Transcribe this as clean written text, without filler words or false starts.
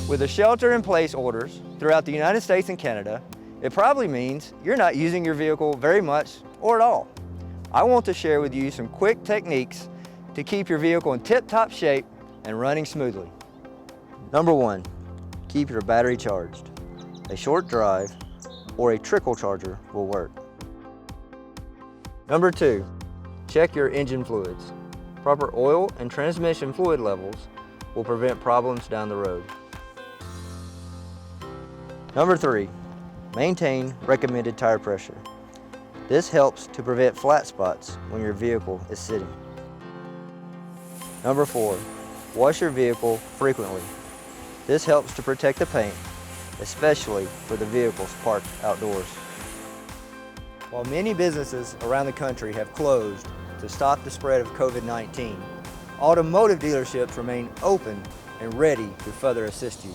With the shelter-in-place orders throughout the United States and Canada, it probably means you're not using your vehicle very much or at all. I want to share with you some quick techniques to keep your vehicle in tip-top shape and running smoothly. Number 1, keep your battery charged. A short drive or a trickle charger will work. Number 2, check your engine fluids. Proper oil and transmission fluid levels will prevent problems down the road. Number 3, maintain recommended tire pressure. This helps to prevent flat spots when your vehicle is sitting. Number 4, wash your vehicle frequently. This helps to protect the paint, especially for the vehicles parked outdoors. While many businesses around the country have closed to stop the spread of COVID-19, automotive dealerships remain open and ready to further assist you.